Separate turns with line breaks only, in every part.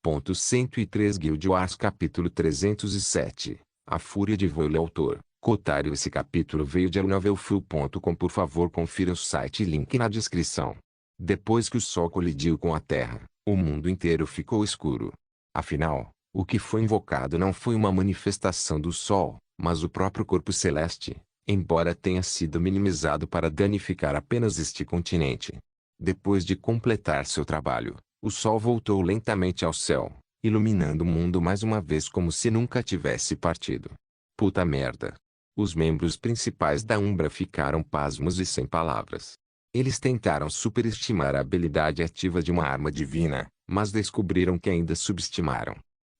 103 Guild Wars Capítulo 307 A Fúria de Vole. Autor, Kotaru. Esse capítulo veio de novelfull.com. Por favor, confira o site, link na descrição. Depois que o Sol colidiu com a Terra, o mundo inteiro ficou escuro. Afinal, o que foi invocado não foi uma manifestação do Sol, mas o próprio corpo celeste, embora tenha sido minimizado para danificar apenas este continente. Depois de completar seu trabalho, o Sol voltou lentamente ao céu, iluminando o mundo mais uma vez como se nunca tivesse partido. Puta merda. Os membros principais da Umbra ficaram pasmos e sem palavras. Eles tentaram superestimar a habilidade ativa de uma arma divina, mas descobriram que ainda subestimaram.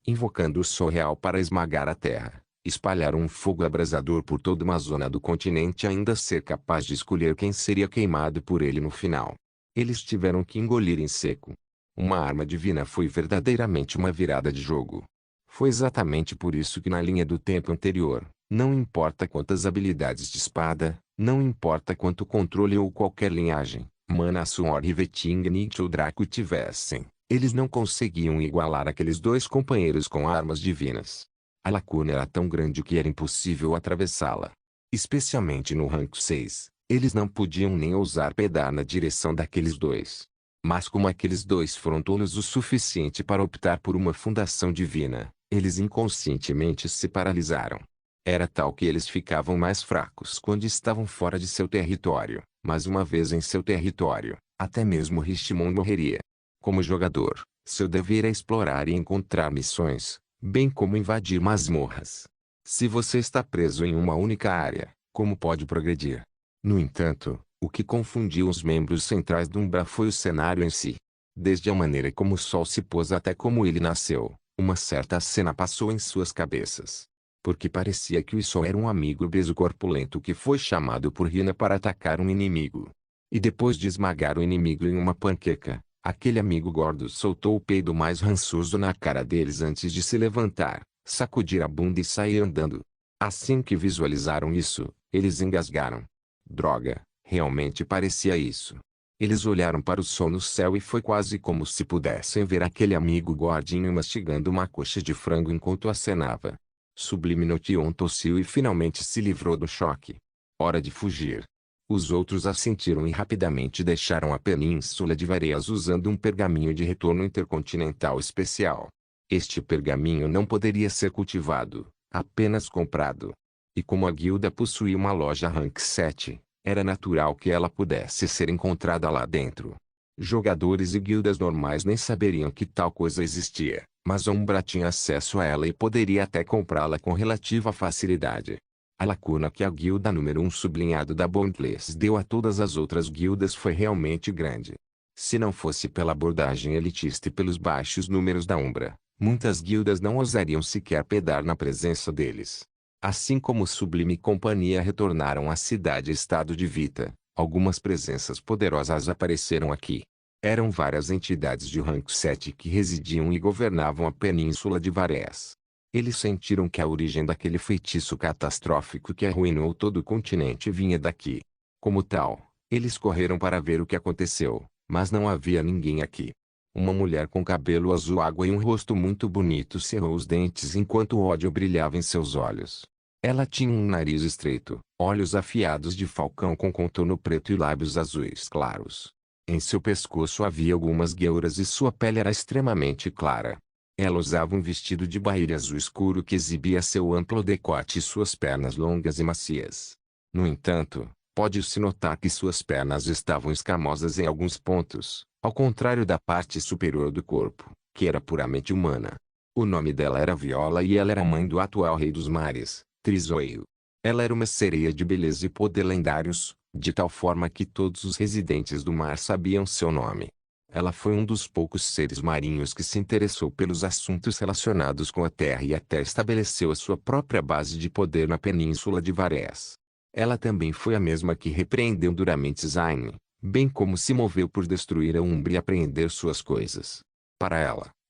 Invocando o Sol real para esmagar a Terra, espalharam um fogo abrasador por toda uma zona do continente, ainda ser capaz de escolher quem seria queimado por ele no final. Eles tiveram que engolir em seco. Uma arma divina foi verdadeiramente uma virada de jogo. Foi exatamente por isso que na linha do tempo anterior, não importa quantas habilidades de espada, não importa quanto controle ou qualquer linhagem, Mana Suor e Veting Nietzsche ou Draco tivessem, eles não conseguiam igualar aqueles dois companheiros com armas divinas. A lacuna era tão grande que era impossível atravessá-la. Especialmente no rank 6, eles não podiam nem ousar pedar na direção daqueles dois. Mas como aqueles dois foram tolos o suficiente para optar por uma fundação divina, eles inconscientemente se paralisaram. Era tal que eles ficavam mais fracos quando estavam fora de seu território, mas uma vez em seu território, até mesmo Richmond morreria. Como jogador, seu dever é explorar e encontrar missões, bem como invadir masmorras. Se você está preso em uma única área, como pode progredir? No entanto, o que confundiu os membros centrais do Umbra foi o cenário em si. Desde a maneira como o Sol se pôs até como ele nasceu, uma certa cena passou em suas cabeças. Porque parecia que o Sol era um amigo obeso corpulento que foi chamado por Hina para atacar um inimigo. E depois de esmagar o inimigo em uma panqueca, aquele amigo gordo soltou o peido mais rançoso na cara deles antes de se levantar, sacudir a bunda e sair andando. Assim que visualizaram isso, eles engasgaram. Droga, realmente parecia isso. Eles olharam para o Sol no céu e foi quase como se pudessem ver aquele amigo gordinho mastigando uma coxa de frango enquanto acenava. Sublime Notion tossiu e finalmente se livrou do choque. Hora de fugir. Os outros assentiram e rapidamente deixaram a península de Vareas usando um pergaminho de retorno intercontinental especial. Este pergaminho não poderia ser cultivado, apenas comprado. E como a guilda possuía uma loja rank 7, era natural que ela pudesse ser encontrada lá dentro. Jogadores e guildas normais nem saberiam que tal coisa existia, mas a Umbra tinha acesso a ela e poderia até comprá-la com relativa facilidade. A lacuna que a guilda número 1 sublinhado da Boundless deu a todas as outras guildas foi realmente grande. Se não fosse pela abordagem elitista e pelos baixos números da Umbra, muitas guildas não ousariam sequer pedar na presença deles. Assim como Sublime e companhia retornaram à cidade-estado de Vita, algumas presenças poderosas apareceram aqui. Eram várias entidades de rank 7 que residiam e governavam a península de Varés. Eles sentiram que a origem daquele feitiço catastrófico que arruinou todo o continente vinha daqui. Como tal, eles correram para ver o que aconteceu, mas não havia ninguém aqui. Uma mulher com cabelo azul água e um rosto muito bonito cerrou os dentes enquanto o ódio brilhava em seus olhos. Ela tinha um nariz estreito, olhos afiados de falcão com contorno preto e lábios azuis claros. Em seu pescoço havia algumas guelras e sua pele era extremamente clara. Ela usava um vestido de baile azul escuro que exibia seu amplo decote e suas pernas longas e macias. No entanto, pode-se notar que suas pernas estavam escamosas em alguns pontos, ao contrário da parte superior do corpo, que era puramente humana. O nome dela era Viola e ela era mãe do atual rei dos mares, Trizoio. Ela era uma sereia de beleza e poder lendários, de tal forma que todos os residentes do mar sabiam seu nome. Ela foi um dos poucos seres marinhos que se interessou pelos assuntos relacionados com a Terra e até estabeleceu a sua própria base de poder na península de Varés. Ela também foi a mesma que repreendeu duramente Zayn, bem como se moveu por destruir a Umbra e apreender suas coisas. Para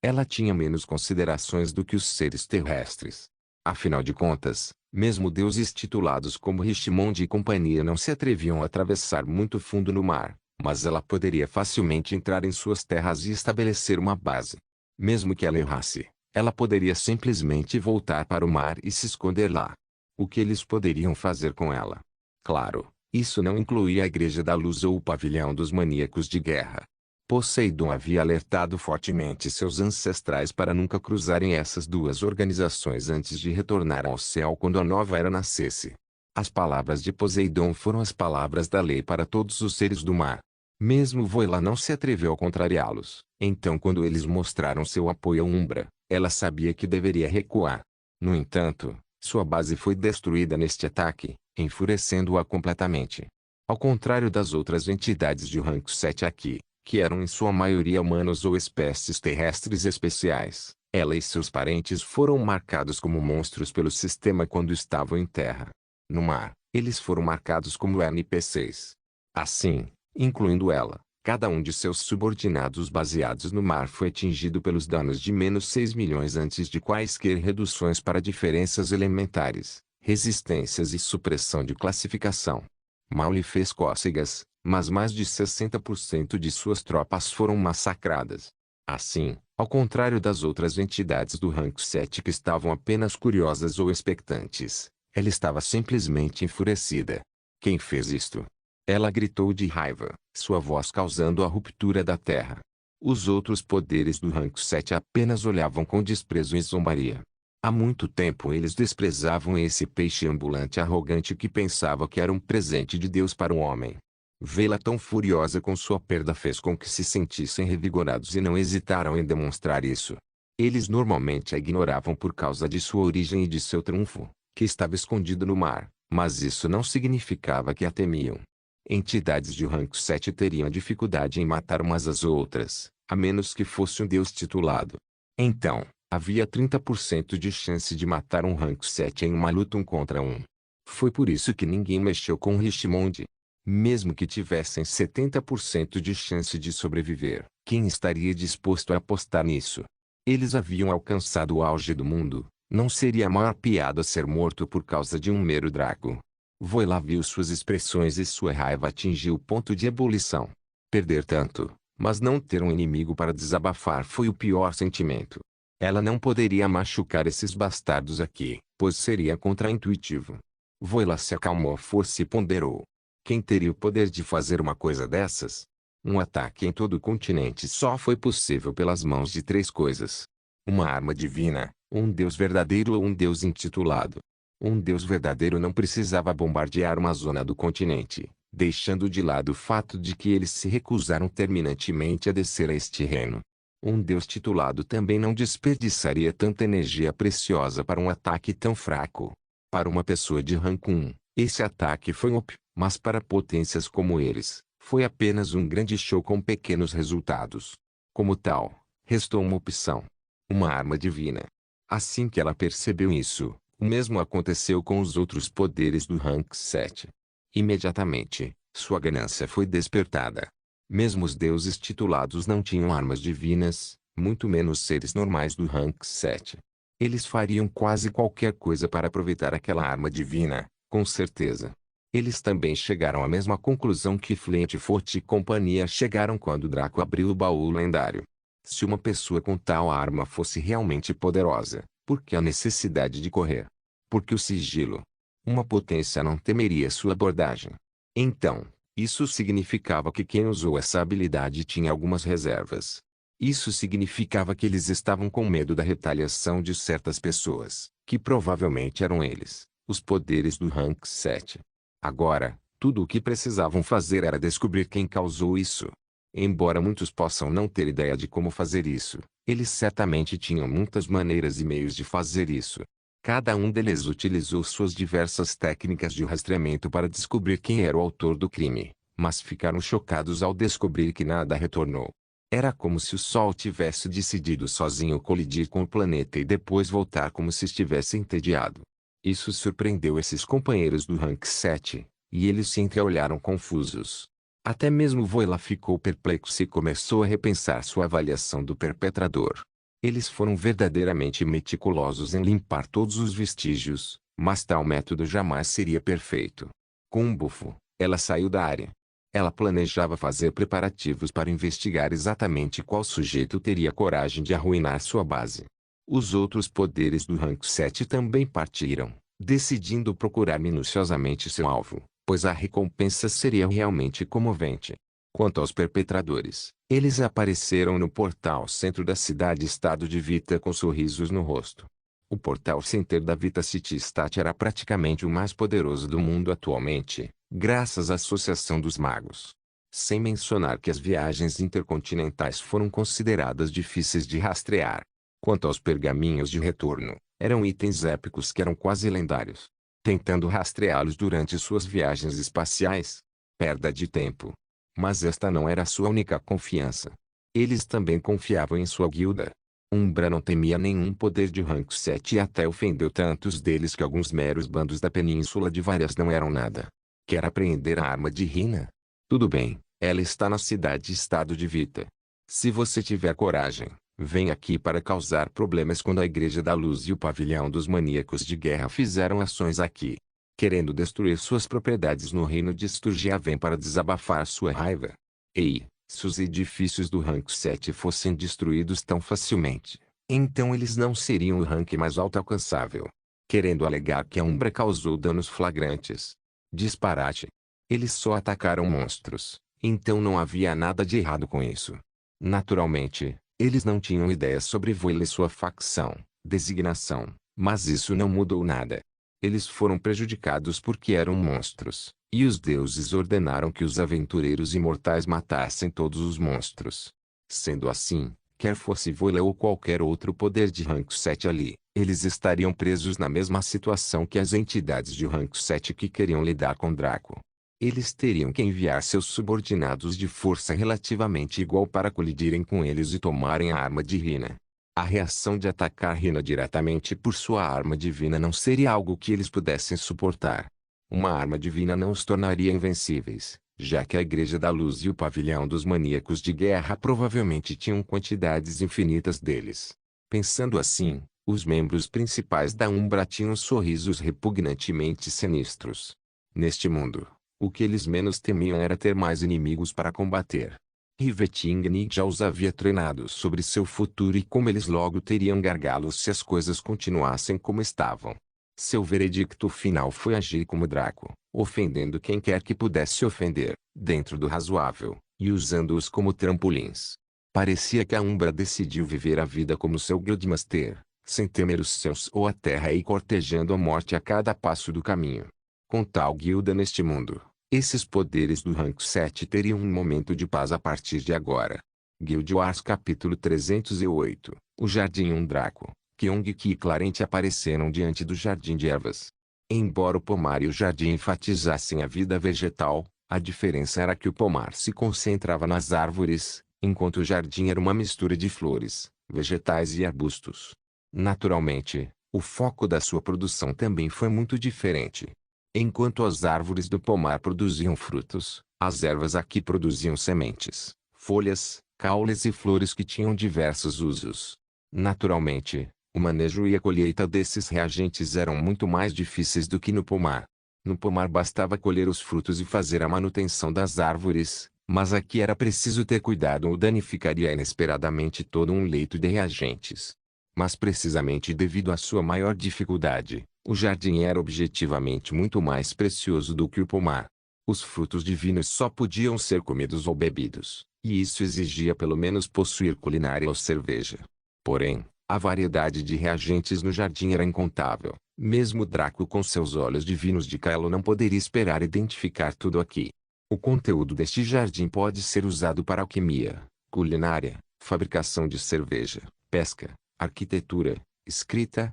ela tinha menos considerações do que os seres terrestres. Afinal de contas, mesmo deuses titulados como Richmond e companhia não se atreviam a atravessar muito fundo no mar, mas ela poderia facilmente entrar em suas terras e estabelecer uma base. Mesmo que ela errasse, ela poderia simplesmente voltar para o mar e se esconder lá. O que eles poderiam fazer com ela? Claro, isso não incluía a Igreja da Luz ou o Pavilhão dos Maníacos de Guerra. Poseidon havia alertado fortemente seus ancestrais para nunca cruzarem essas duas organizações antes de retornar ao céu quando a nova era nascesse. As palavras de Poseidon foram as palavras da lei para todos os seres do mar. Mesmo Voila não se atreveu a contrariá-los. Então, quando eles mostraram seu apoio a Umbra, ela sabia que deveria recuar. No entanto, sua base foi destruída neste ataque, enfurecendo-a completamente. Ao contrário das outras entidades de rank 7 aqui, que eram em sua maioria humanos ou espécies terrestres especiais, ela e seus parentes foram marcados como monstros pelo sistema quando estavam em terra. No mar, eles foram marcados como NPCs. Assim, incluindo ela, cada um de seus subordinados baseados no mar foi atingido pelos danos de -6 milhões antes de quaisquer reduções para diferenças elementares, resistências e supressão de classificação. Mal lhe fez cócegas, mas mais de 60% de suas tropas foram massacradas. Assim, ao contrário das outras entidades do rank 7 que estavam apenas curiosas ou expectantes, ela estava simplesmente enfurecida. Quem fez isto? Ela gritou de raiva, sua voz causando a ruptura da terra. Os outros poderes do rank 7 apenas olhavam com desprezo e zombaria. Há muito tempo eles desprezavam esse peixe ambulante arrogante que pensava que era um presente de Deus para o homem. Vê-la tão furiosa com sua perda fez com que se sentissem revigorados e não hesitaram em demonstrar isso. Eles normalmente a ignoravam por causa de sua origem e de seu triunfo, que estava escondido no mar, mas isso não significava que a temiam. Entidades de rank 7 teriam dificuldade em matar umas às outras, a menos que fosse um deus titulado. Então, havia 30% de chance de matar um rank 7 em uma luta 1 contra 1. Foi por isso que ninguém mexeu com Richmond. Mesmo que tivessem 70% de chance de sobreviver, quem estaria disposto a apostar nisso? Eles haviam alcançado o auge do mundo, não seria a maior piada ser morto por causa de um mero drago. Voila viu suas expressões e sua raiva atingiu o ponto de ebulição. Perder tanto, mas não ter um inimigo para desabafar foi o pior sentimento. Ela não poderia machucar esses bastardos aqui, pois seria contraintuitivo. Voila se acalmou à força e ponderou. Quem teria o poder de fazer uma coisa dessas? Um ataque em todo o continente só foi possível pelas mãos de 3 coisas. Uma arma divina, um deus verdadeiro ou um deus intitulado. Um deus verdadeiro não precisava bombardear uma zona do continente, deixando de lado o fato de que eles se recusaram terminantemente a descer a este reino. Um deus titulado também não desperdiçaria tanta energia preciosa para um ataque tão fraco. Para uma pessoa de rank 1, esse ataque foi OP, mas para potências como eles, foi apenas um grande show com pequenos resultados. Como tal, restou uma opção. Uma arma divina. Assim que ela percebeu isso, o mesmo aconteceu com os outros poderes do rank 7. Imediatamente, sua ganância foi despertada. Mesmo os deuses titulados não tinham armas divinas, muito menos seres normais do rank 7. Eles fariam quase qualquer coisa para aproveitar aquela arma divina, com certeza. Eles também chegaram à mesma conclusão que Flintfort e companhia chegaram quando Draco abriu o baú lendário. Se uma pessoa com tal arma fosse realmente poderosa, por que a necessidade de correr? Porque o sigilo? Uma potência não temeria sua abordagem. Então, isso significava que quem usou essa habilidade tinha algumas reservas. Isso significava que eles estavam com medo da retaliação de certas pessoas, que provavelmente eram eles, os poderes do rank 7. Agora, tudo o que precisavam fazer era descobrir quem causou isso. Embora muitos possam não ter ideia de como fazer isso, eles certamente tinham muitas maneiras e meios de fazer isso. Cada um deles utilizou suas diversas técnicas de rastreamento para descobrir quem era o autor do crime, mas ficaram chocados ao descobrir que nada retornou. Era como se o Sol tivesse decidido sozinho colidir com o planeta e depois voltar como se estivesse entediado. Isso surpreendeu esses companheiros do rank 7, e eles se entreolharam confusos. Até mesmo Voila ficou perplexo e começou a repensar sua avaliação do perpetrador. Eles foram verdadeiramente meticulosos em limpar todos os vestígios, mas tal método jamais seria perfeito. Com um bufo, ela saiu da área. Ela planejava fazer preparativos para investigar exatamente qual sujeito teria coragem de arruinar sua base. Os outros poderes do rank 7 também partiram, decidindo procurar minuciosamente seu alvo, pois a recompensa seria realmente comovente. Quanto aos perpetradores, eles apareceram no portal centro da cidade-estado de Vita com sorrisos no rosto. O portal center da Vita City State era praticamente o mais poderoso do mundo atualmente, graças à Associação dos Magos. Sem mencionar que as viagens intercontinentais foram consideradas difíceis de rastrear. Quanto aos pergaminhos de retorno, eram itens épicos que eram quase lendários. Tentando rastreá-los durante suas viagens espaciais, perda de tempo. Mas esta não era sua única confiança. Eles também confiavam em sua guilda. Umbra não temia nenhum poder de rank 7 e até ofendeu tantos deles que alguns meros bandos da península de Varias não eram nada. Quer apreender a arma de Rina? Tudo bem, ela está na cidade-estado de Vita. Se você tiver coragem, vem aqui para causar problemas quando a Igreja da Luz e o Pavilhão dos Maníacos de Guerra fizeram ações aqui. Querendo destruir suas propriedades no reino de Sturgia, vem para desabafar sua raiva. Ei, se os edifícios do rank 7 fossem destruídos tão facilmente, então eles não seriam o rank mais alto alcançável. Querendo alegar que a Umbra causou danos flagrantes. Disparate. Eles só atacaram monstros, então não havia nada de errado com isso. Naturalmente, eles não tinham ideia sobre Voile e sua facção, designação, mas isso não mudou nada. Eles foram prejudicados porque eram monstros, e os deuses ordenaram que os aventureiros imortais matassem todos os monstros. Sendo assim, quer fosse Voile ou qualquer outro poder de rank 7 ali, eles estariam presos na mesma situação que as entidades de rank 7 que queriam lidar com Draco. Eles teriam que enviar seus subordinados de força relativamente igual para colidirem com eles e tomarem a arma de Rina. A reação de atacar Rina diretamente por sua arma divina não seria algo que eles pudessem suportar. Uma arma divina não os tornaria invencíveis, já que a Igreja da Luz e o Pavilhão dos Maníacos de Guerra provavelmente tinham quantidades infinitas deles. Pensando assim, os membros principais da Umbra tinham sorrisos repugnantemente sinistros. Neste mundo, o que eles menos temiam era ter mais inimigos para combater. Riveting já os havia treinado sobre seu futuro e como eles logo teriam gargalos se as coisas continuassem como estavam. Seu veredicto final foi agir como Draco, ofendendo quem quer que pudesse ofender, dentro do razoável, e usando-os como trampolins. Parecia que a Umbra decidiu viver a vida como seu Guildmaster, sem temer os céus ou a terra e cortejando a morte a cada passo do caminho. Com tal guilda neste mundo, esses poderes do rank 7 teriam um momento de paz a partir de agora. Guild Wars capítulo 308, o Jardim Draco, Kyung-Ki e Clarente apareceram diante do Jardim de Ervas. Embora o pomar e o jardim enfatizassem a vida vegetal, a diferença era que o pomar se concentrava nas árvores, enquanto o jardim era uma mistura de flores, vegetais e arbustos. Naturalmente, o foco da sua produção também foi muito diferente. Enquanto as árvores do pomar produziam frutos, as ervas aqui produziam sementes, folhas, caules e flores que tinham diversos usos. Naturalmente, o manejo e a colheita desses reagentes eram muito mais difíceis do que no pomar. No pomar bastava colher os frutos e fazer a manutenção das árvores, mas aqui era preciso ter cuidado ou danificaria inesperadamente todo um leito de reagentes. Mas precisamente devido à sua maior dificuldade, o jardim era objetivamente muito mais precioso do que o pomar. Os frutos divinos só podiam ser comidos ou bebidos, e isso exigia pelo menos possuir culinária ou cerveja. Porém, a variedade de reagentes no jardim era incontável. Mesmo Draco com seus olhos divinos de Kylo não poderia esperar identificar tudo aqui. O conteúdo deste jardim pode ser usado para alquimia, culinária, fabricação de cerveja, pesca, arquitetura, escrita,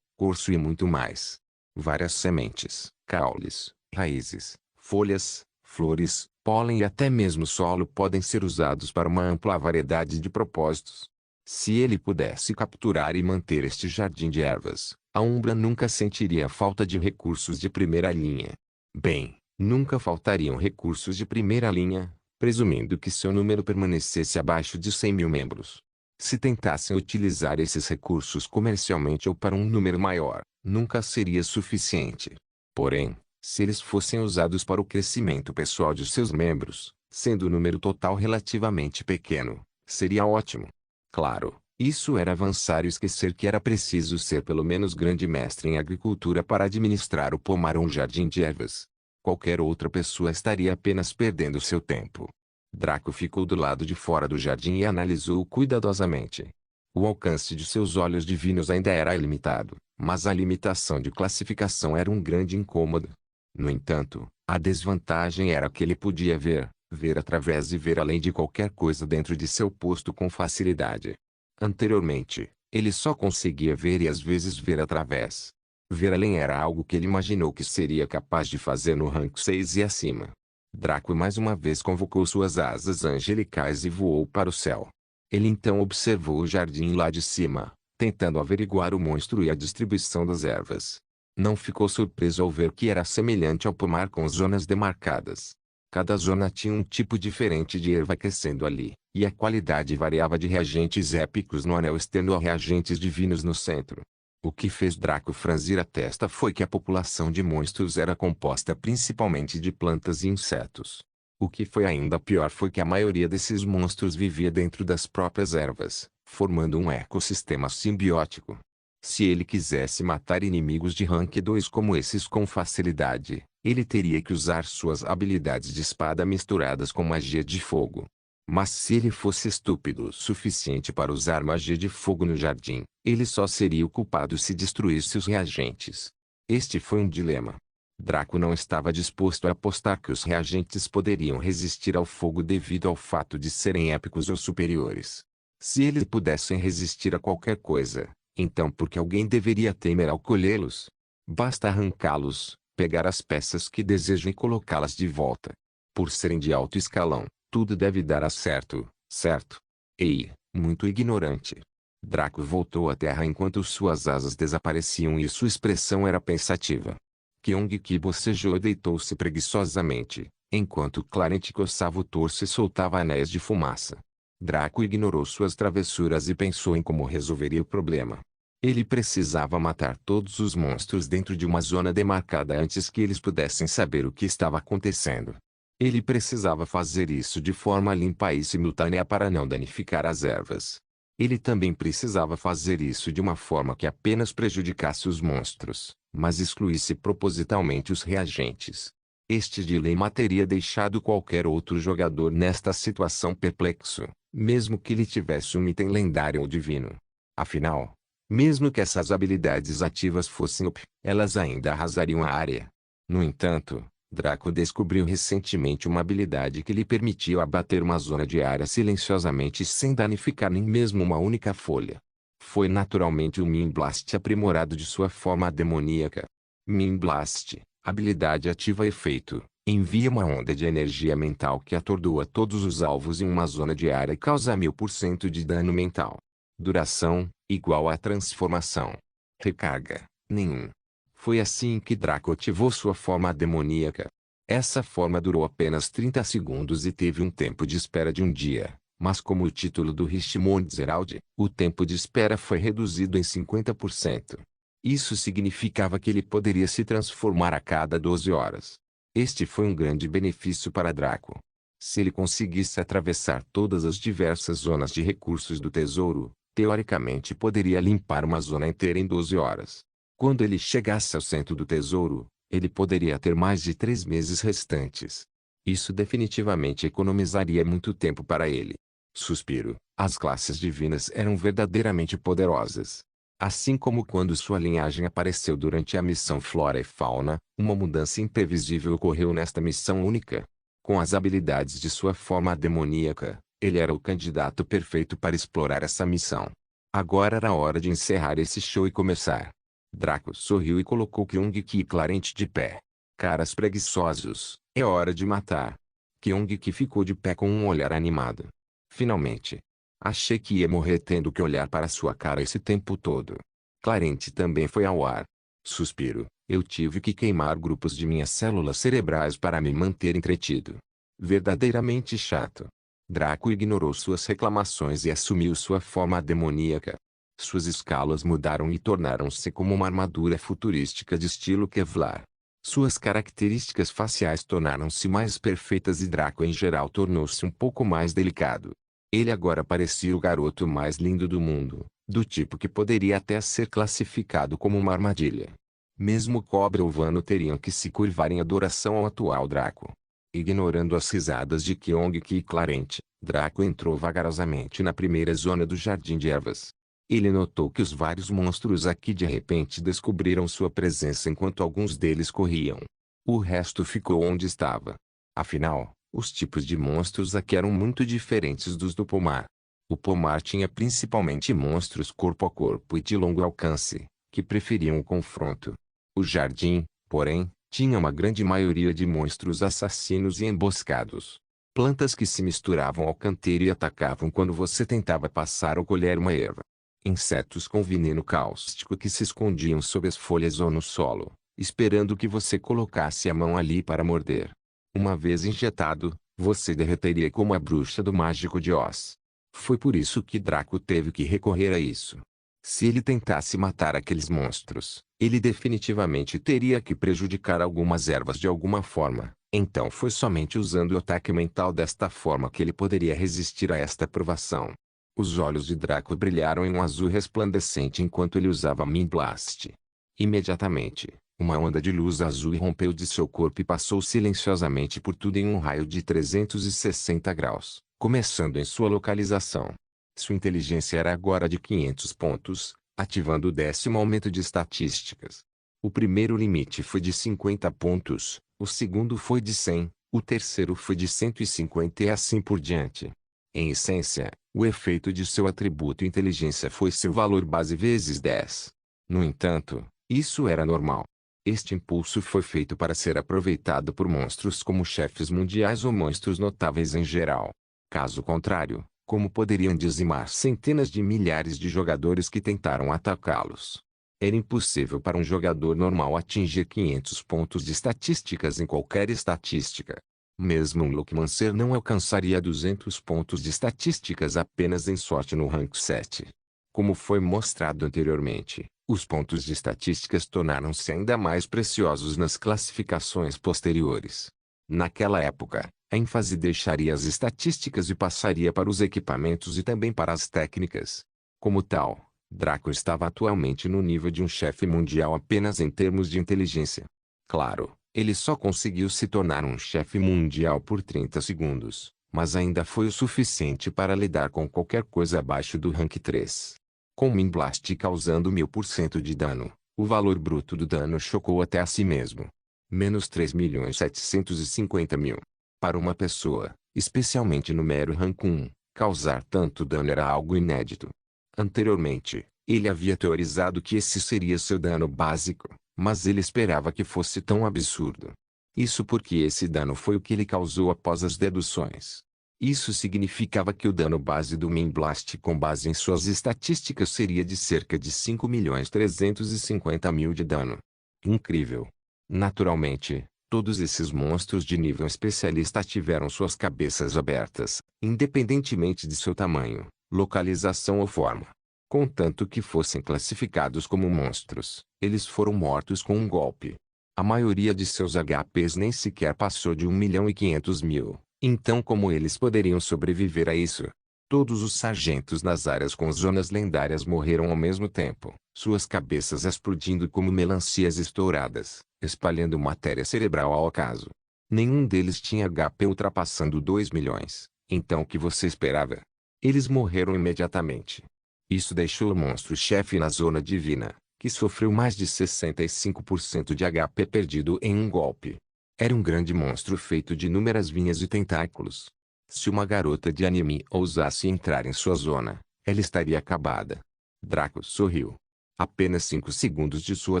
curso e muito mais. Várias sementes, caules, raízes, folhas, flores, pólen e até mesmo solo podem ser usados para uma ampla variedade de propósitos. Se ele pudesse capturar e manter este jardim de ervas, a Umbra nunca sentiria falta de recursos de primeira linha. Bem, nunca faltariam recursos de primeira linha, presumindo que seu número permanecesse abaixo de 100.000 membros. Se tentassem utilizar esses recursos comercialmente ou para um número maior, nunca seria suficiente. Porém, Se eles fossem usados para o crescimento pessoal de seus membros, sendo o número total relativamente pequeno, seria ótimo. Claro, isso era avançar e esquecer que era preciso ser pelo menos grande mestre em agricultura para administrar o pomar ou um jardim de ervas. Qualquer outra pessoa estaria apenas perdendo seu tempo. Draco ficou do lado de fora do jardim e analisou-o cuidadosamente. O alcance de seus olhos divinos ainda era ilimitado, mas a limitação de classificação era um grande incômodo. No entanto, a desvantagem era que ele podia ver através e ver além de qualquer coisa dentro de seu posto com facilidade. Anteriormente, ele só conseguia ver e às vezes ver através. Ver além era algo que ele imaginou que seria capaz de fazer no rank 6 e acima. Draco mais uma vez convocou suas asas angelicais e voou para o céu. Ele então observou o jardim lá de cima, tentando averiguar o monstro e a distribuição das ervas. Não ficou surpreso ao ver que era semelhante ao pomar com zonas demarcadas. Cada zona tinha um tipo diferente de erva crescendo ali, e a qualidade variava de reagentes épicos no anel externo a reagentes divinos no centro. O que fez Draco franzir a testa foi que a população de monstros era composta principalmente de plantas e insetos. O que foi ainda pior foi que a maioria desses monstros vivia dentro das próprias ervas, formando um ecossistema simbiótico. Se ele quisesse matar inimigos de rank 2 como esses com facilidade, ele teria que usar suas habilidades de espada misturadas com magia de fogo. Mas se ele fosse estúpido o suficiente para usar magia de fogo no jardim, ele só seria o culpado se destruísse os reagentes. Este foi um dilema. Draco não estava disposto a apostar que os reagentes poderiam resistir ao fogo devido ao fato de serem épicos ou superiores. Se eles pudessem resistir a qualquer coisa, então por que alguém deveria temer ao colhê-los? Basta arrancá-los, pegar as peças que desejam e colocá-las de volta. Por serem de alto escalão, tudo deve dar certo, certo? Ei, muito ignorante. Draco voltou à terra enquanto suas asas desapareciam e sua expressão era pensativa. Kyong-ki bocejou e deitou-se preguiçosamente, enquanto Clarent coçava o torso e soltava anéis de fumaça. Draco ignorou suas travessuras e pensou em como resolveria o problema. Ele precisava matar todos os monstros dentro de uma zona demarcada antes que eles pudessem saber o que estava acontecendo. Ele precisava fazer isso de forma limpa e simultânea para não danificar as ervas. Ele também precisava fazer isso de uma forma que apenas prejudicasse os monstros, mas excluísse propositalmente os reagentes. Este dilema teria deixado qualquer outro jogador nesta situação perplexo, mesmo que ele tivesse um item lendário ou divino. Afinal, mesmo que essas habilidades ativas fossem OP, elas ainda arrasariam a área. No entanto, Draco descobriu recentemente uma habilidade que lhe permitia abater uma zona de área silenciosamente sem danificar nem mesmo uma única folha. Foi naturalmente o Min Blast aprimorado de sua forma demoníaca. Min Blast, habilidade ativa efeito, envia uma onda de energia mental que atordoa todos os alvos em uma zona de área e causa 1000% de dano mental. Duração, igual à transformação. Recarga, nenhum. Foi assim que Draco ativou sua forma demoníaca. Essa forma durou apenas 30 segundos e teve um tempo de espera de um dia, mas como o título do Richmond Herald, o tempo de espera foi reduzido em 50%. Isso significava que ele poderia se transformar a cada 12 horas. Este foi um grande benefício para Draco. Se ele conseguisse atravessar todas as diversas zonas de recursos do tesouro, teoricamente poderia limpar uma zona inteira em 12 horas. Quando ele chegasse ao centro do tesouro, ele poderia ter mais de 3 meses restantes. Isso definitivamente economizaria muito tempo para ele. Suspiro. As classes divinas eram verdadeiramente poderosas. Assim como quando sua linhagem apareceu durante a missão Flora e Fauna, uma mudança imprevisível ocorreu nesta missão única. Com as habilidades de sua forma demoníaca, ele era o candidato perfeito para explorar essa missão. Agora era hora de encerrar esse show e começar. Draco sorriu e colocou Kyong-ki e Clarent de pé. Caras preguiçosos, é hora de matar. Kyong-ki ficou de pé com um olhar animado. Finalmente. Achei que ia morrer tendo que olhar para sua cara esse tempo todo. Clarent também foi ao ar. Suspiro. Eu tive que queimar grupos de minhas células cerebrais para me manter entretido. Verdadeiramente chato. Draco ignorou suas reclamações e assumiu sua forma demoníaca. Suas escalas mudaram e tornaram-se como uma armadura futurística de estilo Kevlar. Suas características faciais tornaram-se mais perfeitas e Draco em geral tornou-se um pouco mais delicado. Ele agora parecia o garoto mais lindo do mundo, do tipo que poderia até ser classificado como uma armadilha. Mesmo Cobra ou Vano teriam que se curvar em adoração ao atual Draco. Ignorando as risadas de Kyong-ki e Clarente, Draco entrou vagarosamente na primeira zona do jardim de ervas. Ele notou que os vários monstros aqui de repente descobriram sua presença enquanto alguns deles corriam. O resto ficou onde estava. Afinal, os tipos de monstros aqui eram muito diferentes dos do pomar. O pomar tinha principalmente monstros corpo a corpo e de longo alcance, que preferiam o confronto. O jardim, porém, tinha uma grande maioria de monstros assassinos e emboscados. Plantas que se misturavam ao canteiro e atacavam quando você tentava passar ou colher uma erva. Insetos com veneno cáustico que se escondiam sob as folhas ou no solo, esperando que você colocasse a mão ali para morder. Uma vez injetado, você derreteria como a bruxa do Mágico de Oz. Foi por isso que Draco teve que recorrer a isso. Se ele tentasse matar aqueles monstros, ele definitivamente teria que prejudicar algumas ervas de alguma forma. Então foi somente usando o ataque mental desta forma que ele poderia resistir a esta provação. Os olhos de Draco brilharam em um azul resplandecente enquanto ele usava Mind Blast. Imediatamente, uma onda de luz azul rompeu de seu corpo e passou silenciosamente por tudo em um raio de 360 graus, começando em sua localização. Sua inteligência era agora de 500 pontos, ativando o 10º aumento de estatísticas. O primeiro limite foi de 50 pontos, o segundo foi de 100, o terceiro foi de 150 e assim por diante. Em essência, o efeito de seu atributo inteligência foi seu valor base vezes 10. No entanto, isso era normal. Este impulso foi feito para ser aproveitado por monstros como chefes mundiais ou monstros notáveis em geral. Caso contrário, como poderiam dizimar centenas de milhares de jogadores que tentaram atacá-los? Era impossível para um jogador normal atingir 500 pontos de estatísticas em qualquer estatística. Mesmo um Lockmancer não alcançaria 200 pontos de estatísticas apenas em sorte no rank 7. Como foi mostrado anteriormente, os pontos de estatísticas tornaram-se ainda mais preciosos nas classificações posteriores. Naquela época, a ênfase deixaria as estatísticas e passaria para os equipamentos e também para as técnicas. Como tal, Draco estava atualmente no nível de um chefe mundial apenas em termos de inteligência. Claro, ele só conseguiu se tornar um chefe mundial por 30 segundos, mas ainda foi o suficiente para lidar com qualquer coisa abaixo do rank 3. Com Mind Blast causando 1000% de dano, o valor bruto do dano chocou até a si mesmo. Menos 3.750.000. Para uma pessoa, especialmente no mero rank 1, causar tanto dano era algo inédito. Anteriormente, ele havia teorizado que esse seria seu dano básico, mas ele esperava que fosse tão absurdo. Isso porque esse dano foi o que ele causou após as deduções. Isso significava que o dano base do Mind Blast com base em suas estatísticas seria de cerca de 5.350.000 de dano. Incrível! Naturalmente, todos esses monstros de nível especialista tiveram suas cabeças abertas, independentemente de seu tamanho, localização ou forma. Contanto que fossem classificados como monstros, eles foram mortos com um golpe. A maioria de seus HPs nem sequer passou de 1.500.000. Então como eles poderiam sobreviver a isso? Todos os sargentos nas áreas com zonas lendárias morreram ao mesmo tempo, suas cabeças explodindo como melancias estouradas, espalhando matéria cerebral ao acaso. Nenhum deles tinha HP ultrapassando 2 milhões, então o que você esperava? Eles morreram imediatamente. Isso deixou o monstro-chefe na zona divina, que sofreu mais de 65% de HP perdido em um golpe. Era um grande monstro feito de inúmeras vinhas e tentáculos. Se uma garota de anime ousasse entrar em sua zona, ela estaria acabada. Draco sorriu. Apenas 5 segundos de sua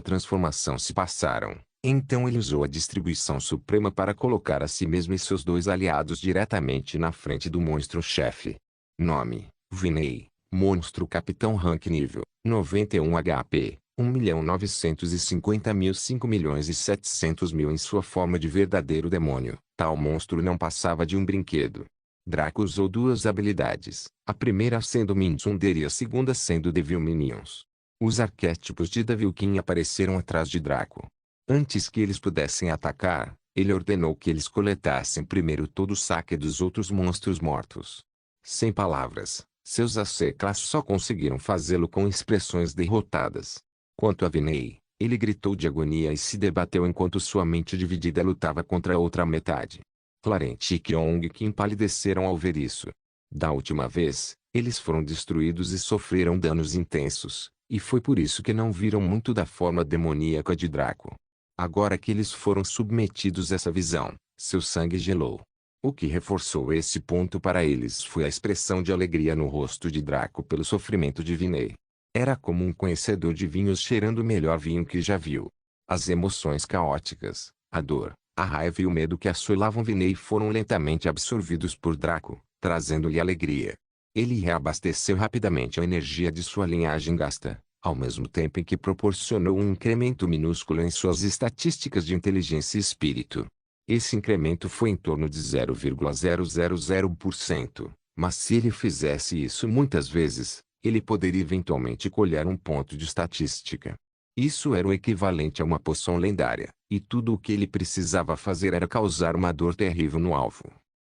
transformação se passaram, então ele usou a distribuição suprema para colocar a si mesmo e seus dois aliados diretamente na frente do monstro-chefe. Nome: Vinay, monstro capitão rank nível, 91 HP. 1.950.000 5.700.000 em sua forma de verdadeiro demônio. Tal monstro não passava de um brinquedo. Draco usou duas habilidades, a primeira sendo Mind Sunder e a segunda sendo Devil Minions. Os arquétipos de Devil King apareceram atrás de Draco. Antes que eles pudessem atacar, ele ordenou que eles coletassem primeiro todo o saque dos outros monstros mortos. Sem palavras, seus asseclas só conseguiram fazê-lo com expressões derrotadas. Quanto a Vinay, ele gritou de agonia e se debateu enquanto sua mente dividida lutava contra a outra metade. Clarence e Kyung-Ki empalideceram ao ver isso. Da última vez, eles foram destruídos e sofreram danos intensos, e foi por isso que não viram muito da forma demoníaca de Draco. Agora que eles foram submetidos a essa visão, seu sangue gelou. O que reforçou esse ponto para eles foi a expressão de alegria no rosto de Draco pelo sofrimento de Vinay. Era como um conhecedor de vinhos cheirando o melhor vinho que já viu. As emoções caóticas, a dor, a raiva e o medo que assolavam Vinay foram lentamente absorvidos por Draco, trazendo-lhe alegria. Ele reabasteceu rapidamente a energia de sua linhagem gasta, ao mesmo tempo em que proporcionou um incremento minúsculo em suas estatísticas de inteligência e espírito. Esse incremento foi em torno de 0,000%, mas se ele fizesse isso muitas vezes, ele poderia eventualmente colher um ponto de estatística. Isso era o equivalente a uma poção lendária, e tudo o que ele precisava fazer era causar uma dor terrível no alvo.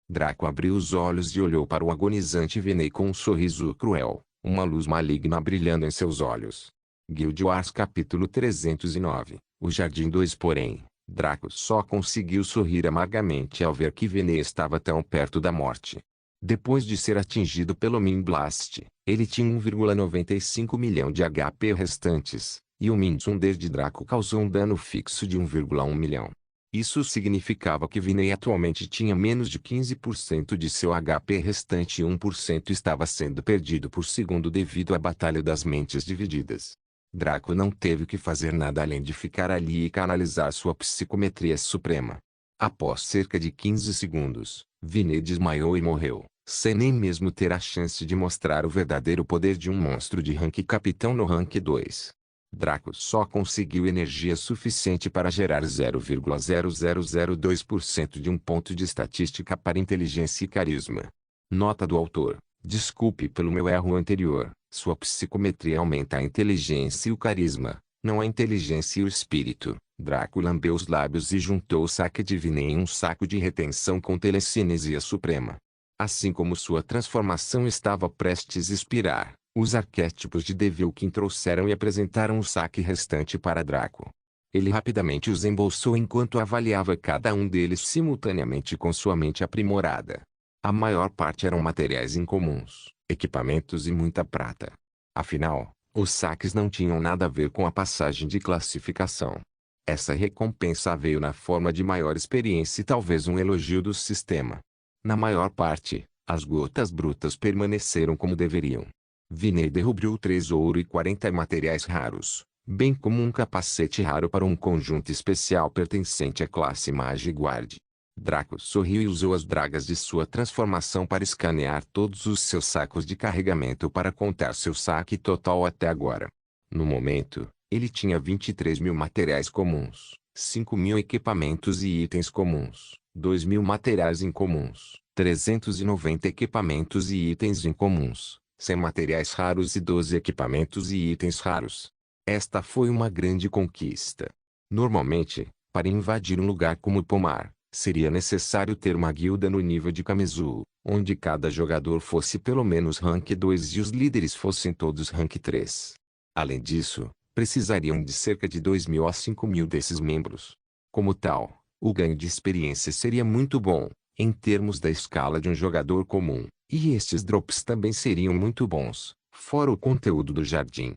Draco abriu os olhos e olhou para o agonizante Vinay com um sorriso cruel, uma luz maligna brilhando em seus olhos. Guild Wars capítulo 309, o Jardim 2. Porém, Draco só conseguiu sorrir amargamente ao ver que Vinay estava tão perto da morte. Depois de ser atingido pelo Min Blast, ele tinha 1,95 milhão de HP restantes, e o Min Thunder de Draco causou um dano fixo de 1,1 milhão. Isso significava que Vinay atualmente tinha menos de 15% de seu HP restante e 1% estava sendo perdido por segundo devido à Batalha das Mentes Divididas. Draco não teve que fazer nada além de ficar ali e canalizar sua psicometria suprema. Após cerca de 15 segundos, Vinay desmaiou e morreu, sem nem mesmo ter a chance de mostrar o verdadeiro poder de um monstro de rank capitão no rank 2. Draco só conseguiu energia suficiente para gerar 0,0002% de um ponto de estatística para inteligência e carisma. Nota do autor: desculpe pelo meu erro anterior, sua psicometria aumenta a inteligência e o carisma, não a inteligência e o espírito. Draco lambeu os lábios e juntou o saque de Vinay em um saco de retenção com telecinesia suprema. Assim como sua transformação estava prestes a expirar, os arquétipos de Devilkin trouxeram e apresentaram o saque restante para Draco. Ele rapidamente os embolsou enquanto avaliava cada um deles simultaneamente com sua mente aprimorada. A maior parte eram materiais incomuns, equipamentos e muita prata. Afinal, os saques não tinham nada a ver com a passagem de classificação. Essa recompensa veio na forma de maior experiência e talvez um elogio do sistema. Na maior parte, as gotas brutas permaneceram como deveriam. Vinay derrubou 3 ouro e 40 materiais raros, bem como um capacete raro para um conjunto especial pertencente à classe Mage Guard. Draco sorriu e usou as dragas de sua transformação para escanear todos os seus sacos de carregamento para contar seu saque total até agora. No momento, ele tinha 23.000 materiais comuns, 5.000 equipamentos e itens comuns, 2.000 materiais incomuns, 390 equipamentos e itens incomuns, 100 materiais raros e 12 equipamentos e itens raros. Esta foi uma grande conquista. Normalmente, para invadir um lugar como Pomar, seria necessário ter uma guilda no nível de Kamizu, onde cada jogador fosse pelo menos rank 2 e os líderes fossem todos rank 3. Além disso, precisariam de cerca de 2.000 a 5.000 desses membros. Como tal, o ganho de experiência seria muito bom, em termos da escala de um jogador comum, e estes drops também seriam muito bons, fora o conteúdo do jardim.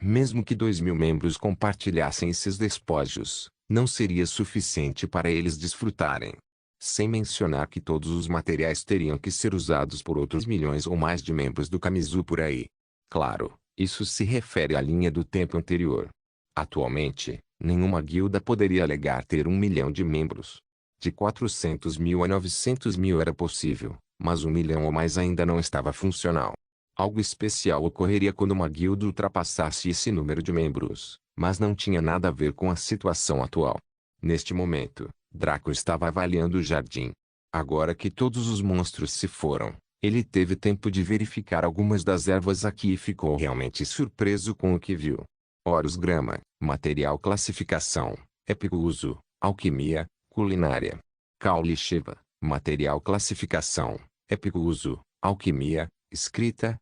Mesmo que 2.000 membros compartilhassem esses despojos, não seria suficiente para eles desfrutarem. Sem mencionar que todos os materiais teriam que ser usados por outros milhões ou mais de membros do Kamizu por aí. Claro, isso se refere à linha do tempo anterior. Atualmente, nenhuma guilda poderia alegar ter 1 milhão de membros. De 400.000 a 900.000 era possível, mas 1 milhão ou mais ainda não estava funcional. Algo especial ocorreria quando uma guilda ultrapassasse esse número de membros, mas não tinha nada a ver com a situação atual. Neste momento, Draco estava avaliando o jardim. Agora que todos os monstros se foram, ele teve tempo de verificar algumas das ervas aqui e ficou realmente surpreso com o que viu. Horus Grama, material classificação, Épico uso, alquimia, culinária. Caule Shiva, material classificação, épico uso, alquimia, escrita,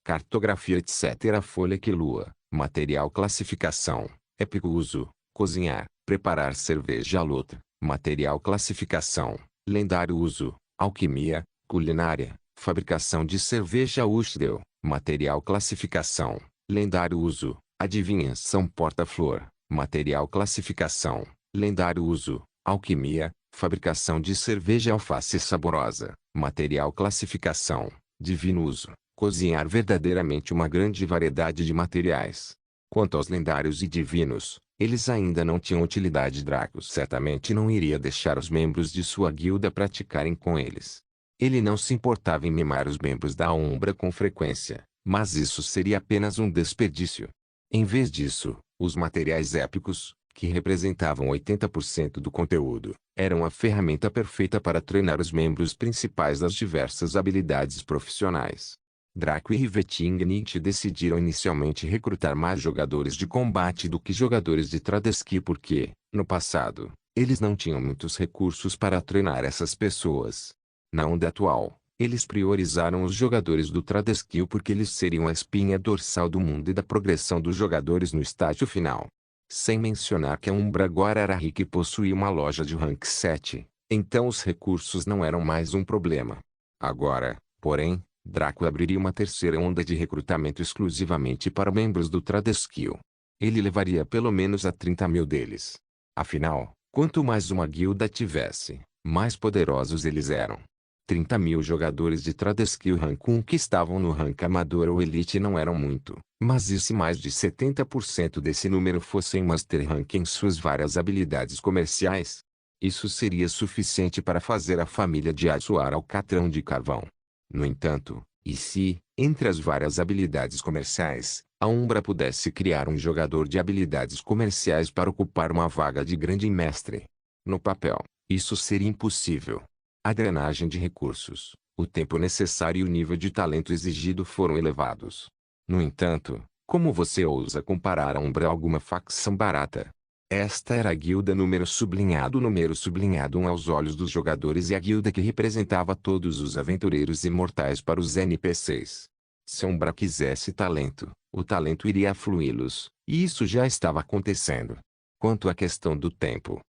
cartografia etc. Folha que lua, material classificação, épico uso, cozinhar, preparar cerveja luta, material classificação, lendário uso, alquimia, culinária, fabricação de cerveja Ushdel, material classificação, lendário uso, adivinhação porta-flor, material classificação, lendário uso, alquimia, fabricação de cerveja alface saborosa, material classificação, divino uso, cozinhar verdadeiramente uma grande variedade de materiais. Quanto aos lendários e divinos, eles ainda não tinham utilidade. Draco certamente não iria deixar os membros de sua guilda praticarem com eles. Ele não se importava em mimar os membros da Umbra com frequência, mas isso seria apenas um desperdício. Em vez disso, os materiais épicos, que representavam 80% do conteúdo, eram a ferramenta perfeita para treinar os membros principais das diversas habilidades profissionais. Draco e Riveting decidiram inicialmente recrutar mais jogadores de combate do que jogadores de Tradeski porque, no passado, eles não tinham muitos recursos para treinar essas pessoas. Na onda atual, eles priorizaram os jogadores do Tradeski porque eles seriam a espinha dorsal do mundo e da progressão dos jogadores no estágio final. Sem mencionar que a Umbra agora era rica e possuía uma loja de rank 7, então os recursos não eram mais um problema. Agora, porém, Draco abriria uma terceira onda de recrutamento exclusivamente para membros do Tradeskill. Ele levaria pelo menos a 30 mil deles. Afinal, quanto mais uma guilda tivesse, mais poderosos eles eram. 30 mil jogadores de Tradeskill Rank 1 que estavam no rank amador ou elite não eram muito, mas e se mais de 70% desse número fossem Master Rank em suas várias habilidades comerciais? Isso seria suficiente para fazer a família de soar alcatrão de carvão. No entanto, e se, entre as várias habilidades comerciais, a Umbra pudesse criar um jogador de habilidades comerciais para ocupar uma vaga de grande mestre? No papel, isso seria impossível. A drenagem de recursos, o tempo necessário e o nível de talento exigido foram elevados. No entanto, como você ousa comparar a Umbra a alguma facção barata? Esta era a guilda número sublinhado 1 aos olhos dos jogadores e a guilda que representava todos os aventureiros imortais para os NPCs. Se a Umbra quisesse talento, o talento iria afluí-los, e isso já estava acontecendo. Quanto à questão do tempo,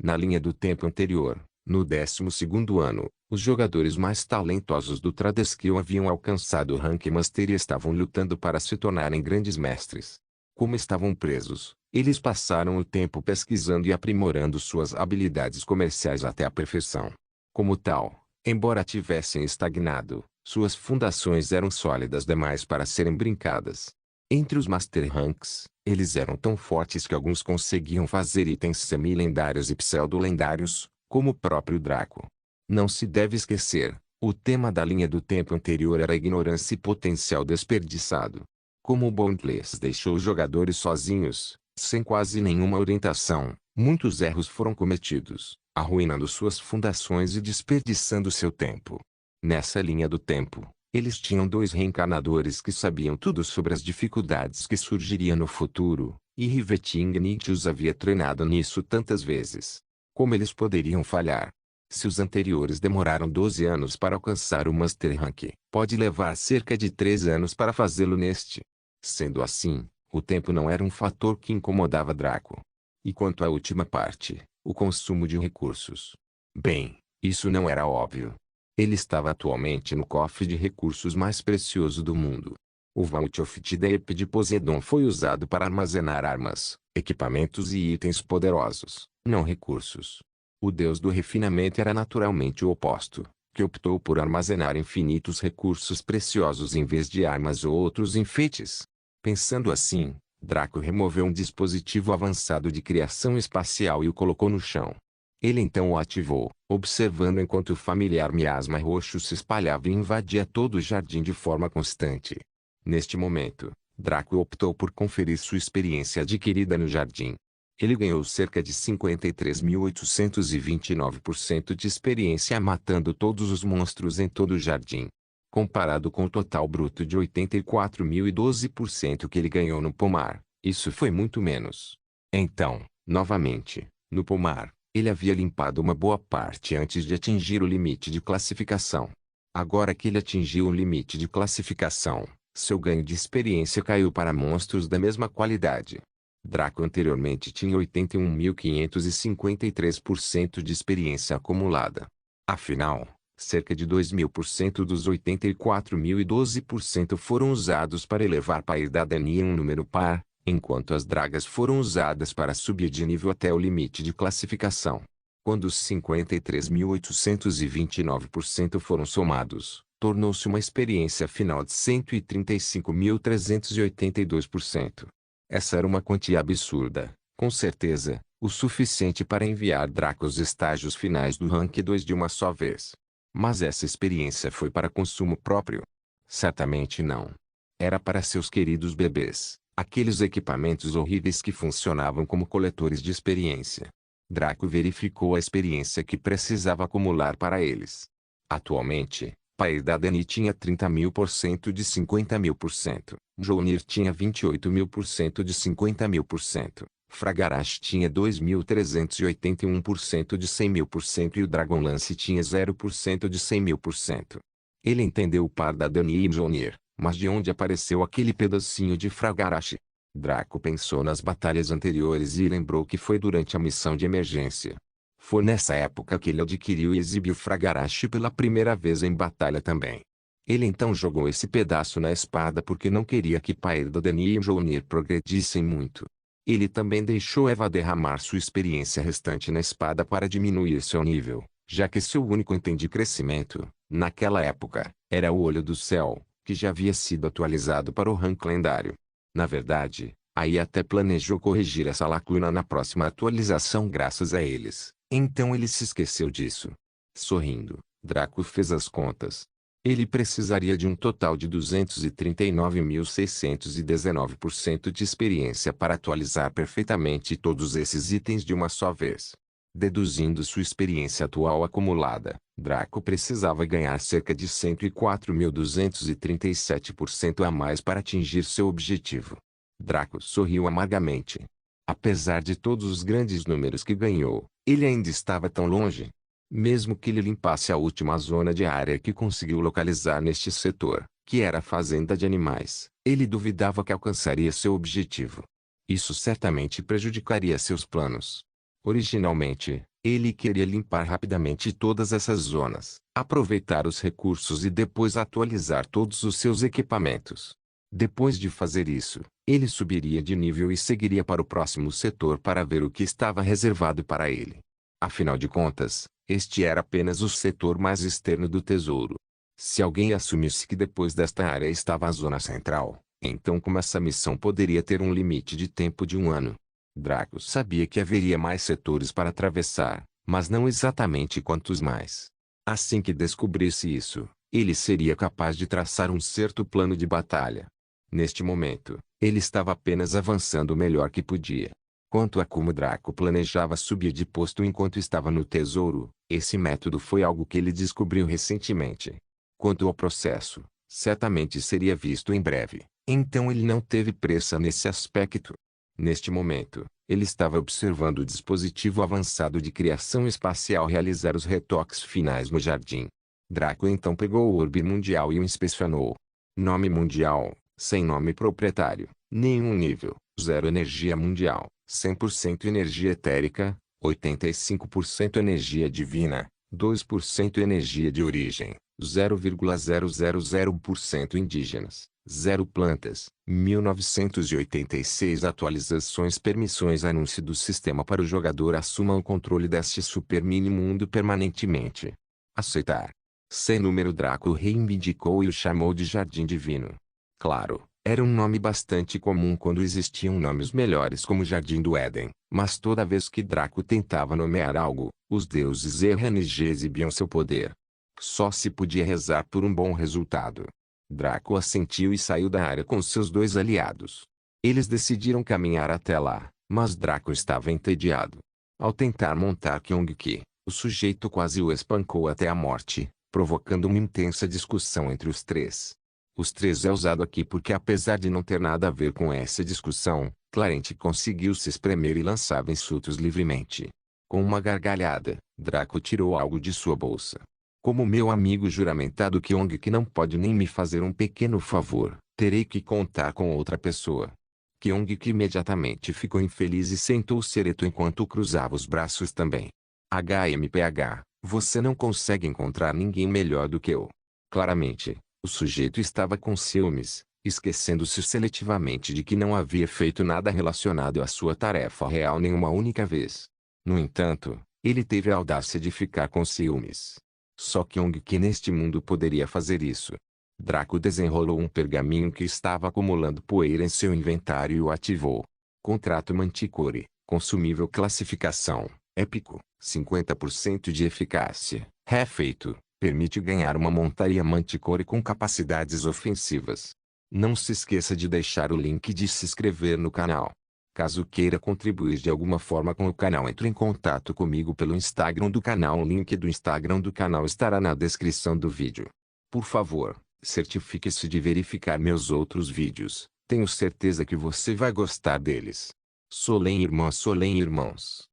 na linha do tempo anterior, no 12º ano, os jogadores mais talentosos do Tradeskill haviam alcançado o rank Master e estavam lutando para se tornarem grandes mestres. Como estavam presos, eles passaram o tempo pesquisando e aprimorando suas habilidades comerciais até a perfeição. Como tal, embora tivessem estagnado, suas fundações eram sólidas demais para serem brincadas. Entre os Master Ranks, eles eram tão fortes que alguns conseguiam fazer itens semi-lendários e pseudo-lendários, como o próprio Draco. Não se deve esquecer, o tema da linha do tempo anterior era a ignorância e potencial desperdiçado. Como o Boundless deixou os jogadores sozinhos, sem quase nenhuma orientação, muitos erros foram cometidos, arruinando suas fundações e desperdiçando seu tempo. Nessa linha do tempo, eles tinham dois reencarnadores que sabiam tudo sobre as dificuldades que surgiriam no futuro, e Riveting os havia treinado nisso tantas vezes. Como eles poderiam falhar? Se os anteriores demoraram 12 anos para alcançar o Master Rank, pode levar cerca de 3 anos para fazê-lo neste. Sendo assim, o tempo não era um fator que incomodava Draco. E quanto à última parte, o consumo de recursos. Bem, isso não era óbvio. Ele estava atualmente no cofre de recursos mais precioso do mundo. O Vault of the Deep de Poseidon foi usado para armazenar armas, equipamentos e itens poderosos, não recursos. O deus do refinamento era naturalmente o oposto, que optou por armazenar infinitos recursos preciosos em vez de armas ou outros enfeites. Pensando assim, Draco removeu um dispositivo avançado de criação espacial e o colocou no chão. Ele então o ativou, observando enquanto o familiar miasma roxo se espalhava e invadia todo o jardim de forma constante. Neste momento, Draco optou por conferir sua experiência adquirida no jardim. Ele ganhou cerca de 53.829% de experiência matando todos os monstros em todo o jardim. Comparado com o total bruto de 84.012% que ele ganhou no pomar, isso foi muito menos. Então, novamente, no pomar, ele havia limpado uma boa parte antes de atingir o limite de classificação. Agora que ele atingiu o limite de classificação, seu ganho de experiência caiu para monstros da mesma qualidade. Draco anteriormente tinha 81.553% de experiência acumulada. Afinal, cerca de 2.000% dos 84.012% foram usados para elevar Pair da Dani em um número par, enquanto as dragas foram usadas para subir de nível até o limite de classificação. Quando os 53.829% foram somados, tornou-se uma experiência final de 135.382%. Essa era uma quantia absurda, com certeza, o suficiente para enviar Draco aos estágios finais do Rank 2 de uma só vez. Mas essa experiência foi para consumo próprio? Certamente não. Era para seus queridos bebês, aqueles equipamentos horríveis que funcionavam como coletores de experiência. Draco verificou a experiência que precisava acumular para eles. Atualmente, Pair da Dani tinha 30.000% de 50.000%, Mjolnir tinha 28.000% de 50.000%, Fragarash tinha 2.381% de 100.000% e o Dragonlance tinha 0% de 100.000%. Ele entendeu o par da Dani e Mjolnir, mas de onde apareceu aquele pedacinho de Fragarash? Draco pensou nas batalhas anteriores e lembrou que foi durante a missão de emergência. Foi nessa época que ele adquiriu e exibiu Fragarash pela primeira vez em batalha também. Ele então jogou esse pedaço na espada porque não queria que Pair da Dani e Mjolnir progredissem muito. Ele também deixou Eva derramar sua experiência restante na espada para diminuir seu nível, já que seu único item de crescimento, naquela época, era o Olho do Céu, que já havia sido atualizado para o rank lendário. Na verdade, aí até planejou corrigir essa lacuna na próxima atualização graças a eles, então ele se esqueceu disso. Sorrindo, Draco fez as contas. Ele precisaria de um total de 239.619% de experiência para atualizar perfeitamente todos esses itens de uma só vez. Deduzindo sua experiência atual acumulada, Draco precisava ganhar cerca de 104.237% a mais para atingir seu objetivo. Draco sorriu amargamente. Apesar de todos os grandes números que ganhou, ele ainda estava tão longe. Mesmo que ele limpasse a última zona de área que conseguiu localizar neste setor, que era a fazenda de animais, ele duvidava que alcançaria seu objetivo. Isso certamente prejudicaria seus planos. Originalmente, ele queria limpar rapidamente todas essas zonas, aproveitar os recursos e depois atualizar todos os seus equipamentos. Depois de fazer isso, ele subiria de nível e seguiria para o próximo setor para ver o que estava reservado para ele. Afinal de contas, este era apenas o setor mais externo do tesouro. Se alguém assumisse que depois desta área estava a zona central, então como essa missão poderia ter um limite de tempo de 1 ano? Draco sabia que haveria mais setores para atravessar, mas não exatamente quantos mais. Assim que descobrisse isso, ele seria capaz de traçar um certo plano de batalha. Neste momento, ele estava apenas avançando o melhor que podia. Quanto a como Draco planejava subir de posto enquanto estava no tesouro, esse método foi algo que ele descobriu recentemente. Quanto ao processo, certamente seria visto em breve, então ele não teve pressa nesse aspecto. Neste momento, ele estava observando o dispositivo avançado de criação espacial realizar os retoques finais no jardim. Draco então pegou o orbe mundial e o inspecionou. Nome mundial, sem nome proprietário, nenhum nível, 0 energia mundial, 100% energia etérica, 85% energia divina, 2% energia de origem, 0,0001% indígenas, 0 plantas, 1986 atualizações permissões anúncio do sistema para o jogador assuma o controle deste super mini mundo permanentemente. Aceitar. Sem número Draco reivindicou e o chamou de Jardim Divino. Claro, era um nome bastante comum quando existiam nomes melhores como Jardim do Éden, mas toda vez que Draco tentava nomear algo, os deuses RNG exibiam seu poder. Só se podia rezar por um bom resultado. Draco assentiu e saiu da área com seus 2 aliados. Eles decidiram caminhar até lá, mas Draco estava entediado. Ao tentar montar Kyong-Ki, o sujeito quase o espancou até a morte, provocando uma intensa discussão entre os três. Os três é usado aqui porque apesar de não ter nada a ver com essa discussão, Clarence conseguiu se espremer e lançava insultos livremente. Com uma gargalhada, Draco tirou algo de sua bolsa. Como meu amigo juramentado Kyong que não pode nem me fazer um pequeno favor, terei que contar com outra pessoa. Kyong que imediatamente ficou infeliz e sentou-se ereto enquanto cruzava os braços também. HMPH, você não consegue encontrar ninguém melhor do que eu. Claramente, o sujeito estava com ciúmes, esquecendo-se seletivamente de que não havia feito nada relacionado à sua tarefa real nenhuma única vez. No entanto, ele teve a audácia de ficar com ciúmes. Só Kyong que neste mundo poderia fazer isso. Draco desenrolou um pergaminho que estava acumulando poeira em seu inventário e o ativou. Contrato Manticore, consumível classificação, épico, 50% de eficácia, refeito, permite ganhar uma montaria Manticore com capacidades ofensivas. Não se esqueça de deixar o link de se inscrever no canal. Caso queira contribuir de alguma forma com o canal, entre em contato comigo pelo Instagram do canal. O link do Instagram do canal estará na descrição do vídeo. Por favor, certifique-se de verificar meus outros vídeos. Tenho certeza que você vai gostar deles. Solem irmãs, Solem irmãos.